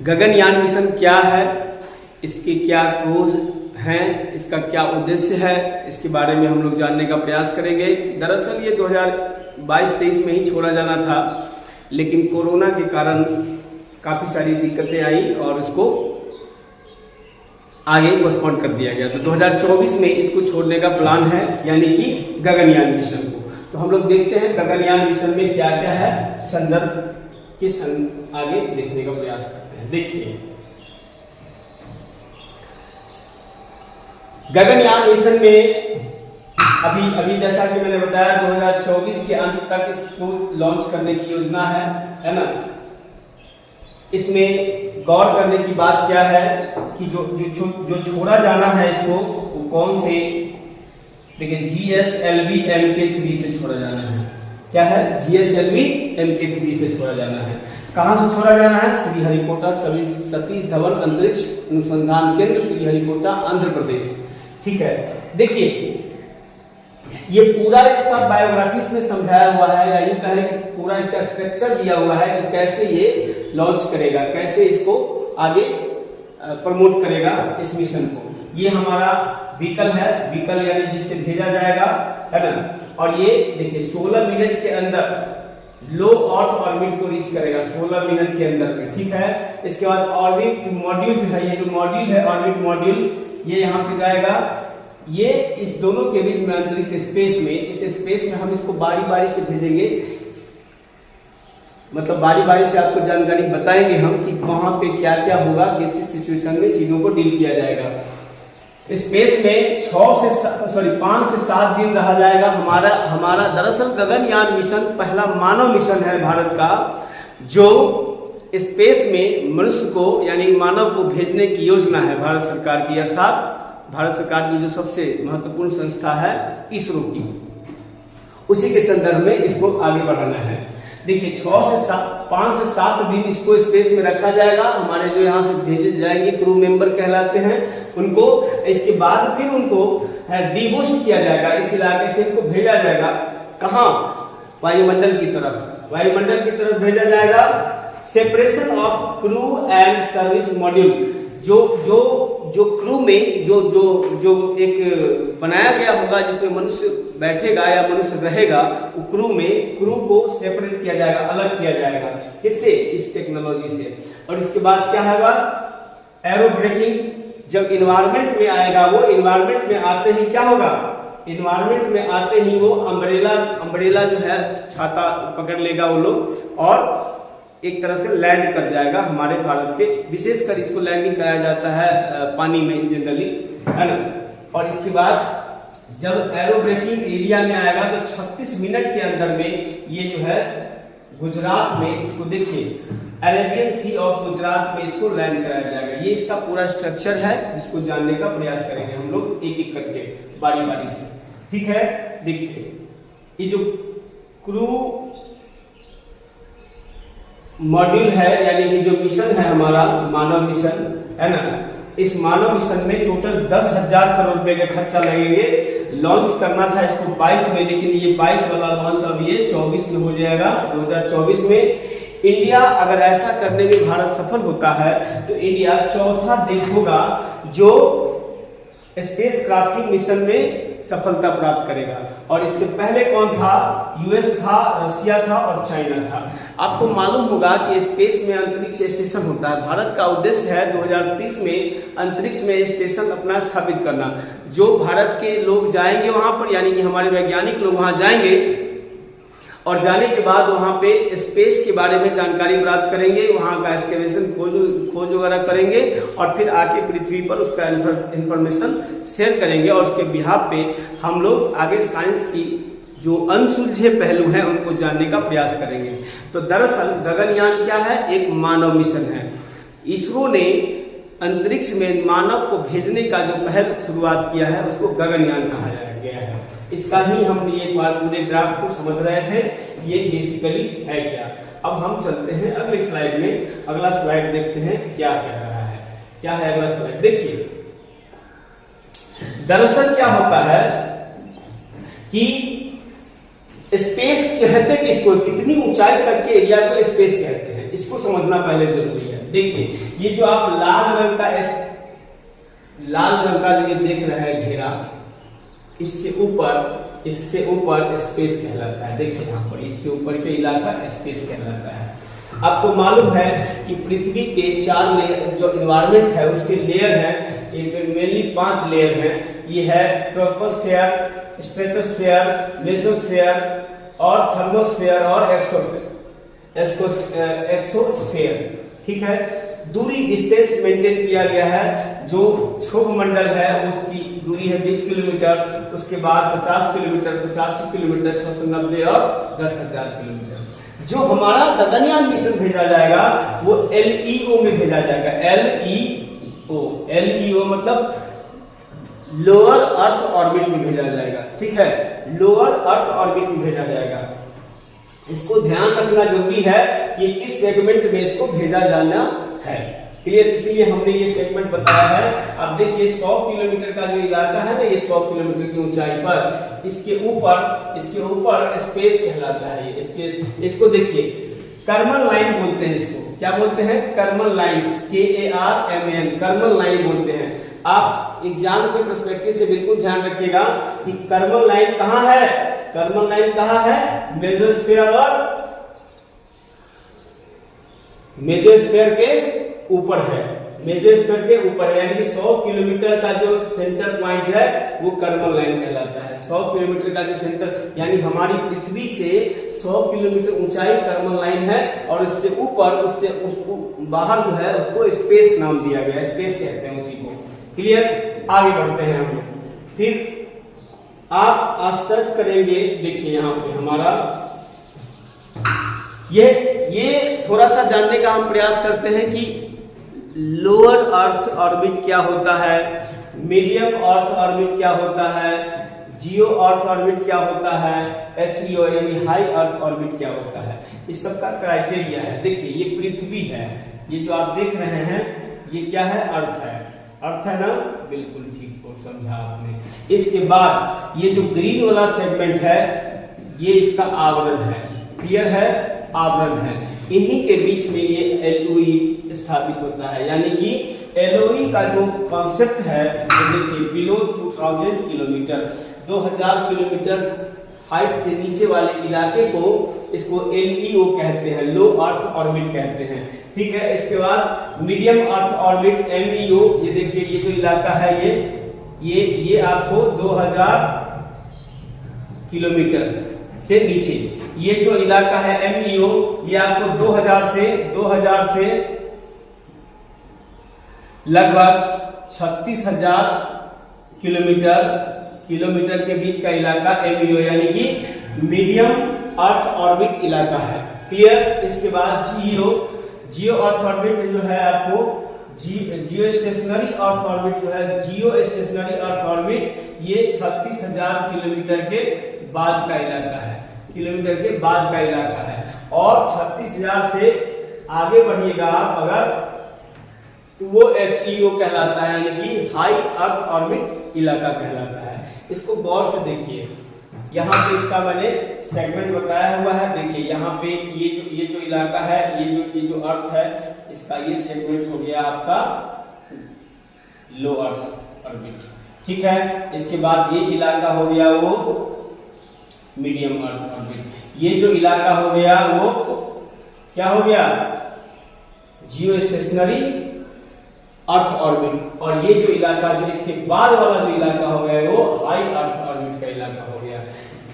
Gaganyaan mission क्या है, इसके क्या गोल हैं, इसका क्या उद्देश्य है, इसके बारे में हम लोग जानने का प्रयास करेंगे। दरअसल ये 2022-23 में ही छोड़ा जाना था, लेकिन कोरोना के कारण काफ़ी सारी दिक्कतें आई और इसको आगे पोस्टपोन कर दिया गया। तो 2024 में इसको छोड़ने का प्लान है, यानी कि गगनयान मिशन को। तो हम लोग देखते हैं गगनयान मिशन में क्या क्या है, संदर्भ के आगे देखने का प्रयास करते हैं। देखिए, गगनयान मिशन में अभी जैसा कि मैंने बताया 2024 के अंत तक इसको लॉन्च करने की योजना है ना। इसमें गौर करने की बात क्या है कि जो छोड़ा जाना है इसको, वो कौन से, देखिए GSLV Mk3 से छोड़ा जाना है। क्या है? GSLV Mk3 से छोड़ा जाना है। कहां से छोड़ा जाना है? श्रीहरिकोटा सतीश धवन अंतरिक्ष अनुसंधान केंद्र, श्रीहरिकोटा, आंध्र प्रदेश। ठीक है, देखिए ये पूरा इसका बायोग्राफी इसमें समझाया हुआ है, या यूं कहें कि पूरा इसका स्ट्रक्चर दिया हुआ है कि कैसे ये लॉन्च करेगा, कैसे इसको आगे प्रमोट करेगा इस मिशन को। ये हमारा व्हीकल है, व्हीकल यानी जिससे भेजा जाएगा, है ना। और ये देखिए 16 मिनट के अंदर लो अर्थ ऑर्बिट को रीच करेगा, 16 मिनट के अंदर में। ठीक है, इसके बाद ऑर्बिट मॉड्यूल जो है, ये जो मॉड्यूल है ऑर्बिट मॉड्यूल, ये यहाँ पे जाएगा। ये इस दोनों के बीच में अंतरिक्ष स्पेस में, इस स्पेस में हम इसको बारी बारी से भेजेंगे, मतलब बारी बारी से आपको जानकारी बताएंगे हम कि वहां पे क्या क्या होगा, किस किस सिचुएशन में चीजों को डील किया जाएगा। स्पेस में 5 से 7 दिन रहा जाएगा। हमारा दरअसल गगनयान मिशन पहला मानव मिशन है भारत का, जो स्पेस में मनुष्य को यानी मानव को भेजने की योजना है भारत सरकार की, अर्थात भारत सरकार की जो सबसे महत्वपूर्ण संस्था है इसरो की, उसी के संदर्भ में इसको आगे बढ़ाना है। देखिए 5 से 7 दिन इसको स्पेस में रखा जाएगा। हमारे जो यहाँ से भेजे जाएंगे क्रू मेंबर कहलाते हैं उनको, इसके बाद फिर उनको डीबूस्ट किया जाएगा, इस इलाके से इनको भेजा जाएगा। कहाँ? वायुमंडल की तरफ, वायुमंडल की तरफ भेजा जाएगा। Separation of crew and service module, जो क्रू में जो एक बनाया गया होगा जिसमें मनुष्य बैठेगा या मनुष्य रहेगा, वो क्रू को सेपरेट किया जाएगा, अलग किया जाएगा। किससे? इस टेक्नोलॉजी से। और इसके बाद क्या होगा? Arrow breaking. जब इन्वायरमेंट में आएगा, वो इन्वायरमेंट में आते ही क्या होगा? इन्वायरमेंट में आते ही वो अम्ब्रेला जो है, छाता पकड़ लेगा वो लोग, और एक तरह से लैंड कर जाएगा हमारे भारत के। विशेषकर इसको लैंडिंग कराया जाता है पानी में जनरली, है ना। और इसके बाद जब एरो ब्रेकिंग एरिया में आएगा तो 36 मिनट के अंदर में ये जो है गुजरात में, इसको देखिए अरेबियन सी ऑफ गुजरात में इसको लैंड कराया जाएगा। ये इसका पूरा स्ट्रक्चर है, जिसको जानने का प्रयास करेंगे हम लोग एक एक करके, बारी बारी से। ठीक है, देखिए ये जो क्रू मॉड्यूल है, यानी कि जो मिशन है हमारा मानव मिशन, है ना, इस मानव मिशन में टोटल 10,000 करोड़ रुपए के खर्चा लगेंगे। लॉन्च करना था इसको 22 में, लेकिन ये 22 वाला लॉन्च अब ये 24 में हो जाएगा। 2024 में इंडिया, अगर ऐसा करने में भारत सफल होता है तो इंडिया चौथा देश होगा जो स्पेस क्राफ्टिंग मिशन में सफलता प्राप्त करेगा। और इससे पहले कौन था? यूएस था, रशिया था और चाइना था। आपको मालूम होगा कि स्पेस में अंतरिक्ष स्टेशन होता है। भारत का उद्देश्य है 2030 में अंतरिक्ष में स्टेशन अपना स्थापित करना। जो भारत के लोग जाएंगे वहां पर, यानी कि हमारे वैज्ञानिक लोग वहां जाएंगे और जाने के बाद वहां पे स्पेस के बारे में जानकारी प्राप्त करेंगे, वहां का एक्सकेवेशन खोज वगैरह करेंगे, और फिर आके पृथ्वी पर उसका इंफॉर्मेशन शेयर करेंगे। और उसके बिहाफ पे हम लोग आगे साइंस की जो अनसुलझे पहलू हैं उनको जानने का प्रयास करेंगे। तो दरअसल गगनयान क्या है? एक मानव मिशन है। इसरो ने अंतरिक्ष में मानव को भेजने का जो पहल शुरुआत किया है उसको गगनयान कहा गया है। इसका ही हम ये पूरे ग्राफ को समझ रहे थे, ये बेसिकली है क्या। अब हम चलते हैं अगले स्लाइड में। अगला स्लाइड देखते हैं क्या कह रहा है। क्या है अगला स्लाइड? देखिए दरअसल क्या होता है कि स्पेस कहते किसको, कितनी ऊंचाई तक के एरिया को स्पेस कहते हैं, इसको समझना पहले जरूरी है। देखिए ये जो आप लाल रंग का जो ये देख रहे हैं घेरा, इससे ऊपर स्पेस कहलाता है। देखिए यहाँ पर इससे ऊपर के इलाका स्पेस कहलाता है। आपको मालूम है कि पृथ्वी के 4 लेयर जो एनवायरनमेंट है उसके लेयर हैं, ये मेनली 5 लेयर हैं। ये है ट्रोपोस्फेयर, स्ट्रेटोस्फेयर, मेसोस्फेयर और थर्मोस्फेयर और एक्सोस्फेयर। ठीक है, दूरी डिस्टेंस मेंटेन किया गया है। जो क्षोभ मंडल है उसकी दूरी है 20 किलोमीटर, उसके बाद 50 किलोमीटर, 85 किलोमीटर, 690 और 10,000 किलोमीटर। जो हमारा गगनयान मिशन भेजा जाएगा वो LEO में भेजा जाएगा। LEO मतलब लोअर अर्थ ऑर्बिट में भेजा जाएगा। ठीक है, लोअर अर्थ ऑर्बिट में भेजा जाएगा। इसको ध्यान रखना जरूरी है कि किस सेगमेंट में इसको भेजा जाना है। क्लियर, इसीलिए हमने ये सेगमेंट बताया है। अब देखिए 100 किलोमीटर का जो इलाका है ना, ये 100 किलोमीटर की ऊंचाई पर इसके ऊपर स्पेस कहलाता है। ये स्पेस, इसको देखिए कर्मन लाइन बोलते हैं। इसको क्या बोलते हैं? Karman lines, KARMN, Karman line बोलते हैं। आप एग्जाम के पर्सपेक्टिव से बिल्कुल ध्यान रखिएगा कि कर्मन लाइन कहाँ है। कर्मन लाइन कहाँ है? मेसोस्फेयर के ऊपर है। मेसोस्फेयर के ऊपर है, यानी कि 100 किलोमीटर का जो सेंटर पॉइंट है वो कर्मन लाइन कहलाता है। 100 किलोमीटर का जो सेंटर, यानी हमारी पृथ्वी से 100 किलोमीटर ऊंचाई कर्मन लाइन है, और उसके ऊपर उसको बाहर जो है उसको स्पेस नाम दिया गया है। स्पेस कहते हैं उसी को। क्लियर, आगे बढ़ते हैं हम। फिर आप आश्चर्य करेंगे, देखिए यहाँ पे हमारा ये थोड़ा सा जानने का हम प्रयास करते हैं कि लोअर अर्थ ऑर्बिट क्या होता है, मीडियम अर्थ ऑर्बिट क्या होता है, जियो अर्थ ऑर्बिट क्या होता है, HEO यानी हाई अर्थ ऑर्बिट क्या होता है। इस सब का क्राइटेरिया है। देखिए ये पृथ्वी है, ये जो आप देख रहे हैं ये क्या है? अर्थ है। अर्थ है ना, बिल्कुल ठीक को समझा आपने। इसके बाद ये जो ग्रीन वाला सेगमेंट है ये इसका आवरण है। क्लियर है, आवरण है। इन्हीं के बीच में ये LOE स्थापित होता है, यानी कि LOE का जो कॉन्सेप्ट है तो देखिए बिलो 2000 किलोमीटर, 2000 किलोमीटर हाइट से नीचे वाले इलाके को इसको LEO कहते हैं, लो अर्थ ऑर्बिट कहते हैं। ठीक है, इसके बाद मीडियम अर्थ ऑर्बिट MEO। ये देखिए ये जो इलाका है ये आपको 2000 किलोमीटर से नीचे, ये जो इलाका है MEO ये आपको 2000 से लगभग 36,000 किलोमीटर के बीच का इलाका MEO यानी कि मीडियम अर्थ ऑर्बिट इलाका है। क्लियर, इसके बाद जियो अर्थ ऑर्बिट जो है आपको जियो स्टेशनरी अर्थ ऑर्बिट जो है, जियो स्टेशनरी अर्थ ऑर्बिट ये 36,000 किलोमीटर के बाद का इलाका है, किलोमीटर के बाद का इलाका है। और 36,000 से आगे बढ़िएगा आप अगर तो वो HEO कहलाता है, यानी कि हाई अर्थ ऑर्बिट इलाका कहलाता है। इसको गौर से देखिए, यहाँ पे इसका मैंने सेगमेंट बताया हुआ है। देखिए यहाँ पे ये जो इलाका है, ये जो अर्थ है इसका ये सेगमेंट हो गया आपका लो अर्थ ऑर्बिट। ठीक है, इसके बाद ये इलाका हो गया वो मीडियम अर्थ ऑर्बिट। ये जो इलाका हो गया वो क्या हो गया? जियो स्टेशनरी अर्थ ऑर्बिट। और ये जो इलाका जो इसके बाद वाला जो इलाका हो गया वो हाई अर्थ ऑर्बिट का इलाका हो गया।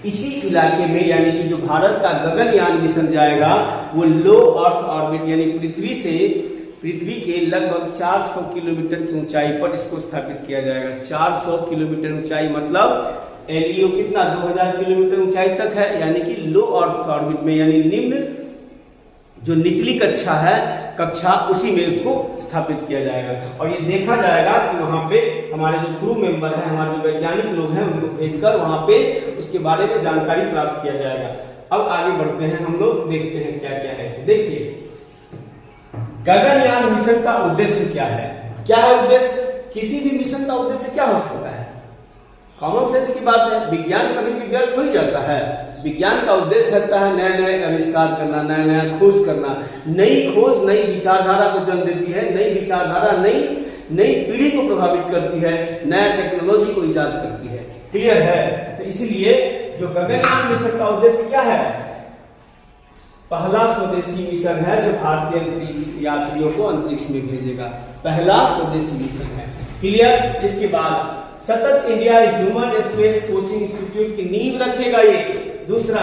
इसी इलाके में यानी कि जो भारत का गगनयान मिशन जाएगा वो लो अर्थ ऑर्बिट यानी पृथ्वी के लगभग 400 किलोमीटर की ऊंचाई पर इसको स्थापित किया जाएगा। 400 किलोमीटर ऊंचाई मतलब LEO कितना? 2000 किलोमीटर ऊंचाई तक है, यानी कि लो अर्थ ऑर्बिट में, यानी निम्न जो निचली कक्षा उसी में उसको स्थापित किया जाएगा। और ये देखा जाएगा कि वहां पे हमारे जो क्रू मेंबर हैं, हमारे जो वैज्ञानिक लोग हैं उनको भेजकर वहां पे उसके बारे में जानकारी प्राप्त किया जाएगा। अब आगे बढ़ते हैं हम लोग, देखते हैं क्या क्या है। देखिए गगनयान मिशन का उद्देश्य क्या है? क्या है उद्देश्य? किसी भी मिशन का उद्देश्य क्या हो सकता है? कॉमन सेंस की बात है, विज्ञान कभी भी व्यर्थ हो ही जाता है। विज्ञान का उद्देश्य रहता है नए नए आविष्कार करना, नया नया खोज करना। नई खोज नई विचारधारा को जन्म देती है, नई विचारधारा नई पीढ़ी को प्रभावित करती है, नया टेक्नोलॉजी को इजाद करती है। क्लियर है? तो इसीलिए जो गगनयान मिशन का उद्देश्य क्या है? पहला स्वदेशी मिशन है जो भारतीय अंतरिक्ष यात्रियों को अंतरिक्ष में भेजेगा, पहला स्वदेशी मिशन है। क्लियर? इसके बाद सतत India human space coaching institute की नींव रखेगा ये। दूसरा,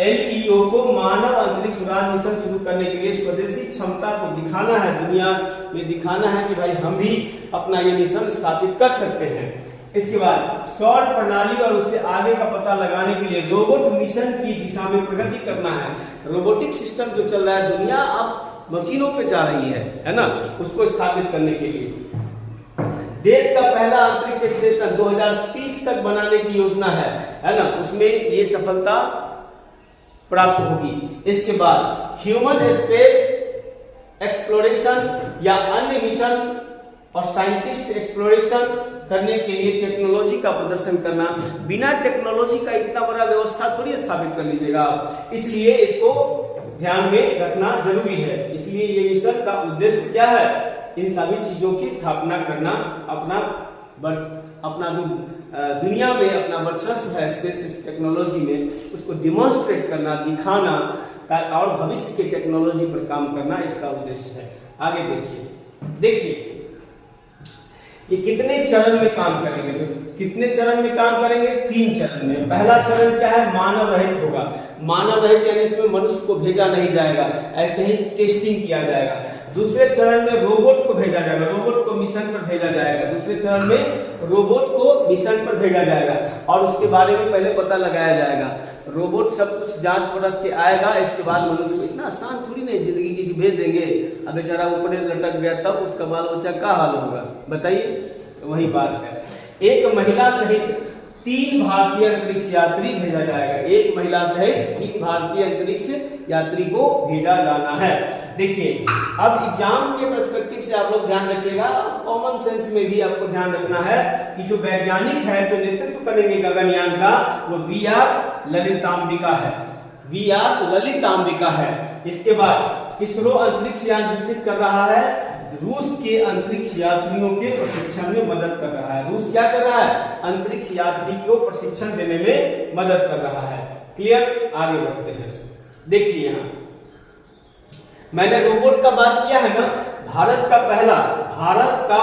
LEO को मानव अंतरिक्ष उड़ान मिशन शुरू करने के लिए स्वदेशी क्षमता को दिखाना है, दुनिया में दिखाना है कि भाई हम भी अपना ये मिशन स्थापित कर सकते हैं। इसके बाद सौर प्रणाली और उससे आगे का पता लगाने के लिए रोबोट मिशन की दिशा में प्रगति करना है। रोबोटिक सिस्टम जो चल रहा है, दुनिया अब मशीनों पे जा रही है ना, उसको स्थापित करने के लिए देश का पहला अंतरिक्ष स्टेशन 2030 तक बनाने की योजना है ना, उसमें ये सफलता प्राप्त होगी। इसके बाद ह्यूमन स्पेस एक्सप्लोरेशन या अन्य मिशन और साइंटिस्ट एक्सप्लोरेशन करने के लिए टेक्नोलॉजी का प्रदर्शन करना। बिना टेक्नोलॉजी का इतना बड़ा व्यवस्था थोड़ी स्थापित कर लीजिएगा आप, इसलिए इसको ध्यान में रखना जरूरी है। इसलिए ये मिशन का उद्देश्य क्या है? इन सभी चीजों की स्थापना करना, अपना जो दुनिया में अपना वर्चस्व है स्पेस टेक्नोलॉजी में, उसको डिमॉन्स्ट्रेट करना, दिखाना और भविष्य के टेक्नोलॉजी पर काम करना, इसका उद्देश्य है। आगे देखिए ये कितने चरण में काम करेंगे? तो कितने चरण में काम करेंगे? 3 चरण में। पहला चरण क्या है? मानव रहित होगा। मानव रहित यानी इसमें मनुष्य को भेजा नहीं जाएगा, ऐसे ही टेस्टिंग किया जाएगा। दूसरे चरण में रोबोट को भेजा जाएगा, रोबोट को मिशन पर भेजा जाएगा। दूसरे चरण में रोबोट को मिशन पर भेजा जाएगा और उसके बारे में पहले पता लगाया जाएगा। रोबोट सब कुछ जांच परख के आएगा, इसके बाद मनुष्य को, इतना आसान थोड़ी नहीं जिंदगी किसी भेज देंगे, अब बेचारा ऊपर लटक गया तब उसका बाल बच्चा का हाल होगा बताइए? तो वही बात है। एक महिला सहित 3 भारतीय अंतरिक्ष यात्री भेजा जाएगा। एक महिला सहित 3 भारतीय अंतरिक्ष यात्री को भेजा जाना है। देखिए अब एग्जाम के पर्सपेक्टिव से आप लोग ध्यान रखिएगा, कॉमन सेंस में भी आपको ध्यान रखना है कि जो वैज्ञानिक है जो नेतृत्व करेंगे गगनयान का, वो VR ललितांबिका है। VR ललितांबिका है। इसके बाद इसरो अंतरिक्ष यान विकसित कर रहा है, रूस के अंतरिक्ष यात्रियों के प्रशिक्षण में मदद कर रहा है। रूस क्या कर रहा है? अंतरिक्ष यात्री को प्रशिक्षण देने में मदद कर रहा है। क्लियर? आगे बढ़ते हैं। देखिए यहाँ मैंने रोबोट का बात किया है ना, भारत का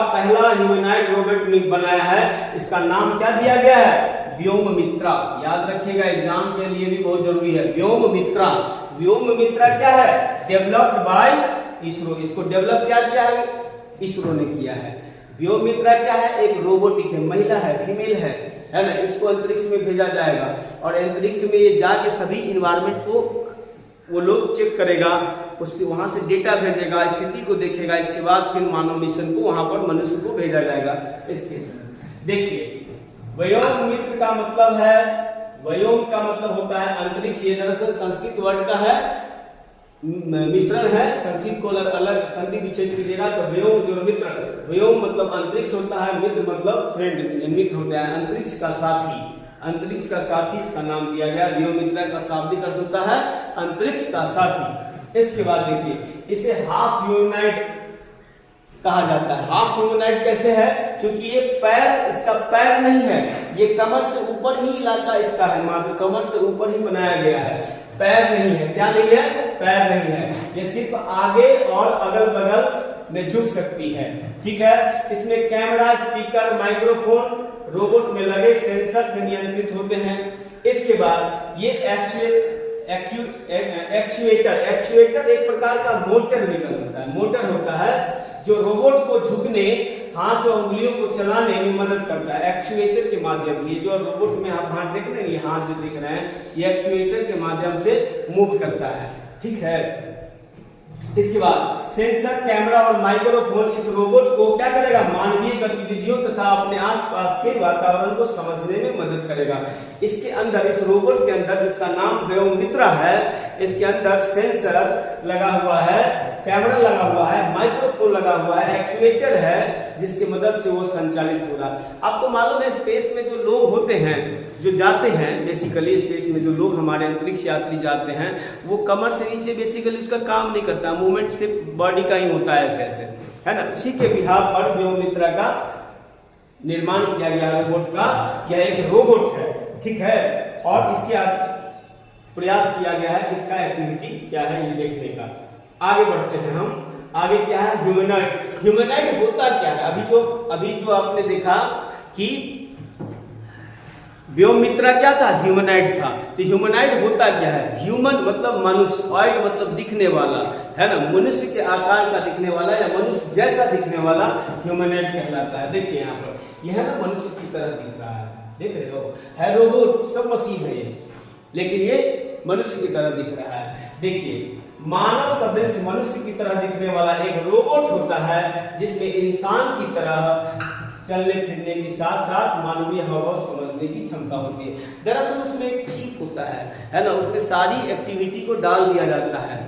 पहला ह्यूमनॉइड रोबोट बनाया है। इसका नाम क्या दिया गया है? व्योममित्रा। याद रखिएगा, एग्जाम के लिए भी बहुत जरूरी है। व्योममित्रा। व्योममित्रा क्या है? Developed by ISRO. इसको डेवलप क्या किया है? इसरो ने किया है। व्योममित्रा क्या है? एक रोबोटिक है, महिला है, फीमेल है ना। इसको अंतरिक्ष में भेजा जाएगा और अंतरिक्ष में ये जाके सभी इन्वायरमेंट को वो लोग चेक करेगा, उससे वहां से डेटा भेजेगा, स्थिति को देखेगा। इसके बाद फिर मानव मिशन को वहां पर मनुष्य को भेजा जाएगा। देखिए व्योममित्र का मतलब है, व्योम का मतलब होता है अंतरिक्ष। ये दरअसल संस्कृत वर्ड का है, मिश्रण है। संस्कृत को अलग संधि विच्छेद कीजिएगा तो व्योम जो मित्र, व्योम मतलब अंतरिक्ष होता है, मित्र मतलब फ्रेंड, मित्र होता है, अंतरिक्ष का साथी। अंतरिक्ष का साथी इसका नाम दिया गया। व्योममित्रा का शाब्दिक अर्थ होता है अंतरिक्ष का साथी। इसके बाद देखिए इसे हाफ ह्यूमनॉइड कहा जाता है। हाफ ह्यूमनॉइड कैसे है? क्योंकि ये पैर, इसका पैर नहीं है, ये कमर से ऊपर ही इलाका इसका है, मात्र कमर से ऊपर ही बनाया गया है, पैर नहीं है। क्या नहीं है? पैर नहीं है। ये सिर्फ आगे और अगल बगल में झुक सकती है। ठीक है। इसमें कैमरा, स्पीकर, माइक्रोफोन रोबोट में लगे सेंसर से नियंत्रित होते हैं। इसके बाद ये एक्चुएटर एक प्रकार का मोटर व्हीकल होता है, मोटर होता है जो रोबोट को झुकने, हाथ और उंगलियों को चलाने में मदद करता है एक्चुएटर के माध्यम से। ये जो रोबोट में आप हाथ देख रहे हैं, ये हाथ जो दिख रहे हैं, ये एक्चुएटर के माध्यम से मूव करता है। ठीक है। इसके बाद सेंसर, कैमरा और माइक्रोफोन इस रोबोट को क्या करेगा? मानवीय गतिविधियों तथा अपने आसपास के वातावरण को समझने में मदद करेगा। इसके अंदर, इस रोबोट के अंदर जिसका नाम व्योममित्रा है, इसके अंदर सेंसर लगा हुआ है, कैमरा लगा हुआ है, माइक्रोफोन लगा हुआ है, एक्चुएटर है, जिसकी मदद से वो संचालित हो रहा है। आपको मालूम है स्पेस में जो लोग होते हैं, जो जाते हैं, बेसिकली स्पेस में जो लोग हमारे अंतरिक्ष यात्री जाते हैं, वो कमर से नीचे बेसिकली उसका काम नहीं करता, मूवमेंट सिर्फ बॉडी का ही होता है, ऐसे ऐसे, है ना। उसी के बिहाफ पर व्योममित्रा का निर्माण किया गया रोबोट का। यह एक रोबोट है, ठीक है, और इसके प्रयास किया गया है इसका एक्टिविटी क्या है ये देखने का। आगे बढ़ते हैं हम। आगे क्या है, ह्यूमनॉइड। ह्यूमनॉइड होता क्या है? अभी जो आपने देखा कि व्योममित्रा क्या था, ह्यूमनॉइड था। तो ह्यूमनॉइड होता क्या है? ह्यूमन मतलब मनुष्य, ऑइड मतलब दिखने वाला, है ना, मनुष्य के आकार का दिखने वाला या मनुष्य जैसा दिखने वाला ह्यूमनॉइड कहलाता है। देखिए यहाँ पर यह है ना, मनुष्य की तरह दिख रहा है, देख रहे हो, है रोबोट, सब मशीन है ये, लेकिन ये मनुष्य की तरह दिख रहा है। देखिए मानव सदृश मनुष्य की तरह दिखने वाला एक रोबोट होता है, जिसमें इंसान की तरह चलने फिरने के साथ साथ मानवीय हाव समझने की क्षमता होती है। दरअसल उसमें एक चिप होता है ना, उसमें सारी एक्टिविटी को डाल दिया जाता है।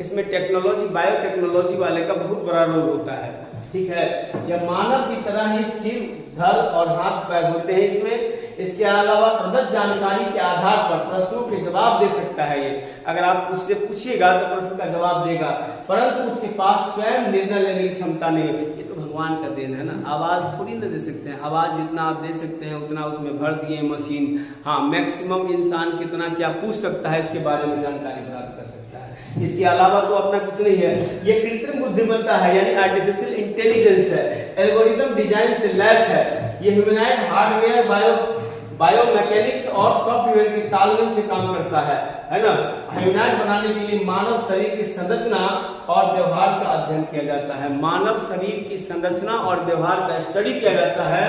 इसमें टेक्नोलॉजी, बायोटेक्नोलॉजी वाले का बहुत बड़ा रोल होता है, ठीक है। यह मानव की तरह ही सिर, धड़ और हाथ पैर होते हैं इसमें। इसके अलावा प्रदत्त जानकारी के आधार पर प्रश्नों के जवाब दे सकता है ये। अगर आप उससे पूछिएगा तो प्रश्न का जवाब देगा, परंतु उसके पास स्वयं निर्णय लेने की क्षमता नहीं है। ये तो भगवान का देन है ना, आवाज थोड़ी ना दे सकते हैं, आवाज जितना आप दे सकते हैं उतना उसमें भर दिए मशीन। हाँ, मैक्सिमम इंसान कितना क्या पूछ सकता है इसके बारे में जानकारी प्राप्त कर सकता है, इसके अलावा तो अपना कुछ नहीं है। ये कृत्रिम बुद्धिमत्ता है, यानी आर्टिफिशियल इंटेलिजेंस है, एल्गोरिथम डिजाइन से लैस है। ये ह्यूमनॉइड हार्डवेयर, बायोमैकेनिक्स और सॉफ्टवेयर के तालमेल से काम करता है ना। ह्यूमनॉइड बनाने के लिए मानव शरीर की संरचना और व्यवहार का अध्ययन किया जाता है। मानव शरीर की संरचना और व्यवहार का स्टडी किया जाता है,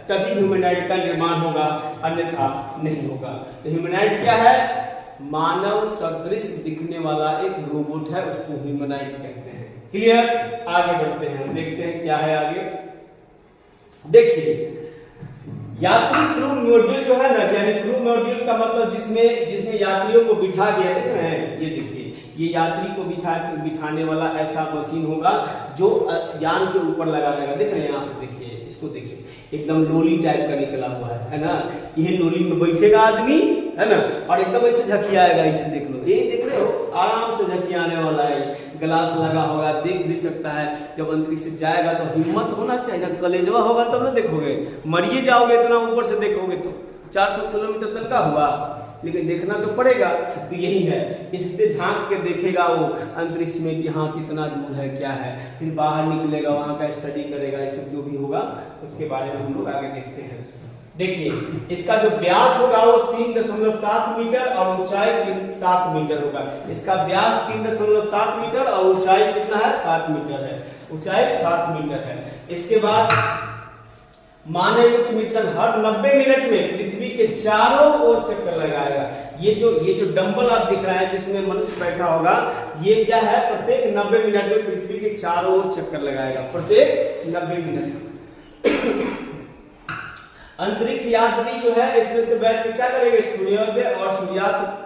तभी ह्यूमनॉइड का निर्माण होगा, अन्यथा नहीं होगा। तो ह्यूमनॉइड क्या है? मानव सदृश दिखने वाला एक रोबोट है, उसको ह्यूमनॉइड कहते हैं। क्लियर? आगे बढ़ते हैं, देखते हैं क्या है आगे। देखिए यात्री क्रू मॉड्यूल जो है ना, यानी क्रू मॉड्यूल का मतलब जिसमें यात्रियों को बिठा दिया, देख रहे हैं, ये देखिए, ये यात्री को बिठाने वाला ऐसा मशीन होगा जो यान के ऊपर लगा रहेगा। देख रहे हैं आप, देखिए इसको, देखिए एकदम लोली टाइप का निकला हुआ है ना। ये लोली में बैठेगा आदमी, है ना, और एकदम ऐसे झकियाएगा, इसे देख लो, ये देख रहे हो, आराम से झकियाने वाला है। ग्लास लगा होगा, देख भी सकता है। जब अंतरिक्ष से जाएगा तो हिम्मत होना चाहिए ना, कलेजवा होगा तब ना देखोगे, मरिए जाओगे इतना ऊपर से देखोगे तो। 400 किलोमीटर तक का हुआ, लेकिन देखना तो पड़ेगा। तो यही है, इससे झांक के देखेगा वो अंतरिक्ष में कि हाँ कितना दूर है, क्या है, फिर बाहर निकलेगा, वहां का स्टडी करेगा, ये सब जो भी होगा उसके बारे में हम लोग आगे देखते हैं। देखिए इसका जो व्यास होगा वो 3.7 मीटर और ऊंचाई 7 मीटर होगा। इसका व्यास 3.7 मीटर और ऊंचाई कितना है? 7 मीटर है, ऊंचाई 7 मीटर है। इसके बाद मानवयुक्त मिशन हर 90 मिनट में पृथ्वी के चारों ओर चक्कर लगाएगा। ये जो डंबल आप दिख रहा है जिसमें मनुष्य बैठा होगा, ये क्या है? प्रत्येक 90 मिनट में पृथ्वी के चारों ओर चक्कर लगाएगा, प्रत्येक 90 मिनट। अंतरिक्ष यात्री जो है इसमें से बैठ के क्या करेंगे? सूर्योदय और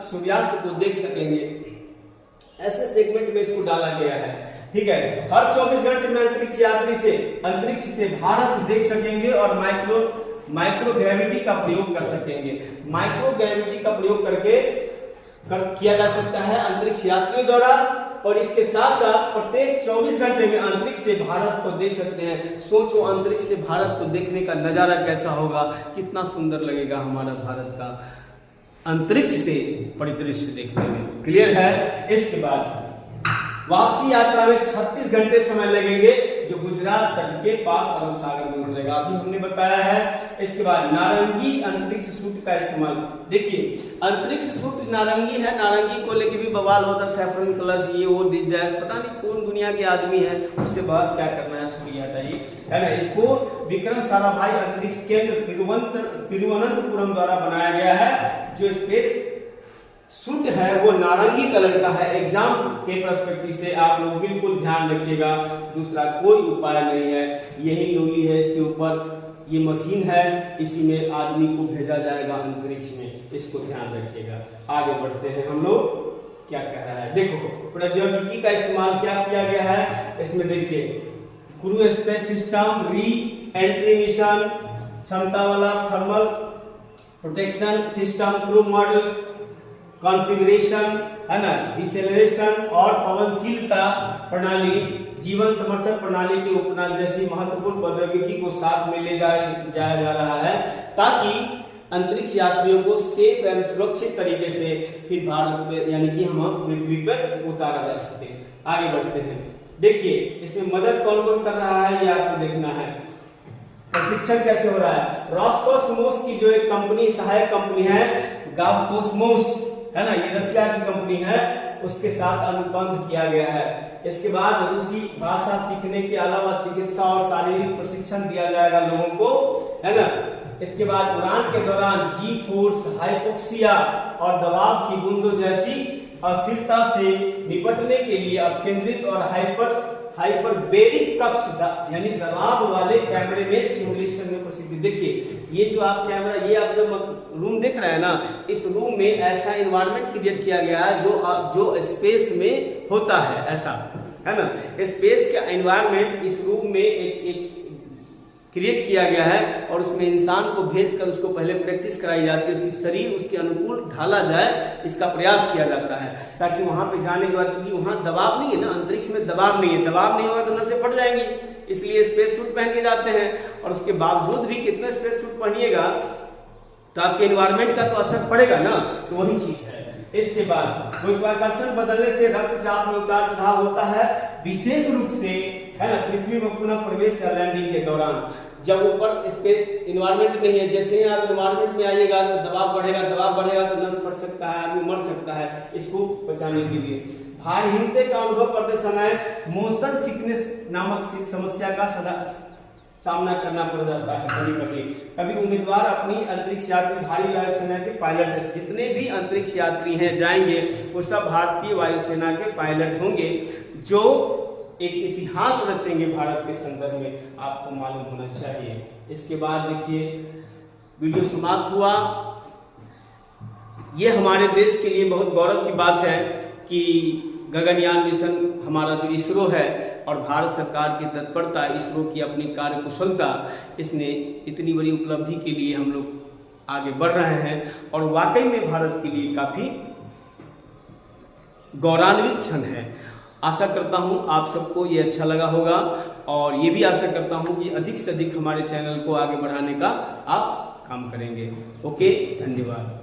सूर्यास्त को देख सकेंगे। ऐसे सेगमेंट में इसको डाला गया है, ठीक है। हर 24 घंटे में अंतरिक्ष से भारत देख सकेंगे और माइक्रो ग्रेविटी का प्रयोग कर सकेंगे। माइक्रो ग्रेविटी का प्रयोग किया जा सकता है अंतरिक्ष यात्रियों द्वारा, और इसके साथ साथ प्रत्येक 24 घंटे में अंतरिक्ष से भारत को देख सकते हैं। सोचो अंतरिक्ष से भारत को देखने का नजारा कैसा होगा, कितना सुंदर लगेगा हमारा भारत का अंतरिक्ष से परिदृश्य देखने में। क्लियर है? इसके बाद वापसी यात्रा में 36 घंटे समय लगेंगे, जो गुजरात तट के पास अरब सागर में उतरेगा, अभी हमने बताया है। इसके बाद नारंगी अंतरिक्ष सूट का इस्तेमाल। देखिए अंतरिक्ष सूट नारंगी है, नारंगी को लेके भी बवाल होता है, सैफरन कलर, ये वो दिस दैट, पता नहीं कौन दुनिया के आदमी है, उससे बहस क्या करना है, छुट्टी हटाइए, है ना। इसको विक्रम साराभाई अंतरिक्ष केंद्र तिरुवनंतपुरम द्वारा बनाया गया है। जो स्पेस सूट है वो नारंगी कलर का है। एग्जाम के पर्सपेक्टिव से आप लोग बिल्कुल ध्यान रखिएगा, दूसरा कोई उपाय नहीं है। यही लोली है, इसके ऊपर ये मशीन है, इसी में आदमी को भेजा जाएगा अंतरिक्ष में, इसको ध्यान रखिएगा। आगे बढ़ते हैं हम लोग। क्या कह रहा है। देखो प्रौद्योगिकी का इस्तेमाल क्या किया गया है इसमें, देखिए crew space system, re entry mission, क्षमता वाला thermal protection system, crew model configuration, है ना, डिसेलरेशन और पवनशीलता प्रणाली, जीवन समर्थक प्रणाली के उपकरण जैसी महत्वपूर्ण प्रौद्योगिकी को साथ में ले जाया जा रहा है ताकि अंतरिक्ष यात्रियों को सेफ एवं सुरक्षित तरीके से फिर भारत में यानी कि हम पृथ्वी पर उतारा जा सके। आगे बढ़ते हैं। देखिए इसमें मदद कौन कौन कर रहा है ये आपको देखना है। प्रशिक्षण कैसे हो रहा है, रोस्कोसमोस की जो एक कंपनी सहायक कंपनी है गावकोसमोस, है ना, ये रशिया की कंपनी है, उसके साथ अनुबंध किया गया है। इसके बाद रूसी भाषा सीखने के अलावा चिकित्सा और शारीरिक प्रशिक्षण दिया जाएगा लोगों को, है ना। इसके बाद उड़ान के दौरान जी फोर्स, हाइपोक्सिया और दबाव की बूंदों जैसी अस्थिरता से निपटने के लिए अपकेंद्रित और हाइपरबेरिक कक्ष यानी दबाव वाले कैमरे में सिमुलेशन में प्रसिद्ध। देखिए ये जो आप कैमरा, ये आप जो रूम देख रहे हैं ना, इस रूम में ऐसा एनवायरनमेंट क्रिएट किया गया है जो स्पेस में होता है, ऐसा, है ना। स्पेस का एनवायरनमेंट इस रूम में एक क्रिएट किया गया है और उसमें इंसान को भेजकर उसको पहले प्रैक्टिस कराई जाती है, उसकी शरीर उसके अनुकूल ढाला जाए, इसका प्रयास किया जाता है ताकि वहां पे जाने के बाद, क्योंकि वहां दबाव नहीं है ना, अंतरिक्ष में दबाव नहीं है, दबाव नहीं होगा तो नसें फट जाएंगी, इसलिए स्पेस सूट पहन के जाते हैं। और उसके बावजूद भी कितने स्पेस सूट पहनिएगा तो आपके एनवायरमेंट का तो असर पड़ेगा ना, तो वही चीज है। इसके बाद गुरुत्वाकर्षण बदलने से रक्तचाप में उतार चढ़ाव होता है, विशेष रूप से, है ना, पृथ्वी में पुनः प्रवेश या लैंडिंग के दौरान। जब ऊपर स्पेस एनवायरनमेंट नहीं है, जैसे ही आप एनवायरनमेंट में आइएगा तो दबाव बढ़ेगा तो नस फट सकता है, आदमी मर सकता है। इसको बचाने के लिए भारहीनता का अनुभव करते समय मोशन सिकनेस नामक समस्या का सामना करना पड़ जाता है। कभी उम्मीदवार अपनी अंतरिक्ष यात्री भारी वायुसेना के पायलट है, जितने भी अंतरिक्ष यात्री हैं जाएंगे वो सब भारतीय वायुसेना के पायलट होंगे जो एक इतिहास रचेंगे भारत के संदर्भ में, आपको मालूम होना चाहिए। इसके बाद देखिए वीडियो समाप्त हुआ। ये हमारे देश के लिए बहुत गौरव की बात है कि गगनयान मिशन हमारा जो इसरो है और भारत सरकार की तत्परता, इसरो की अपनी कार्य कुशलता, इसने इतनी बड़ी उपलब्धि के लिए हम लोग आगे बढ़ रहे हैं और वाकई में भारत के लिए काफी गौरवान्वित क्षण है। आशा करता हूं आप सबको ये अच्छा लगा होगा और ये भी आशा करता हूं कि अधिक से अधिक हमारे चैनल को आगे बढ़ाने का आप काम करेंगे। ओके, धन्यवाद।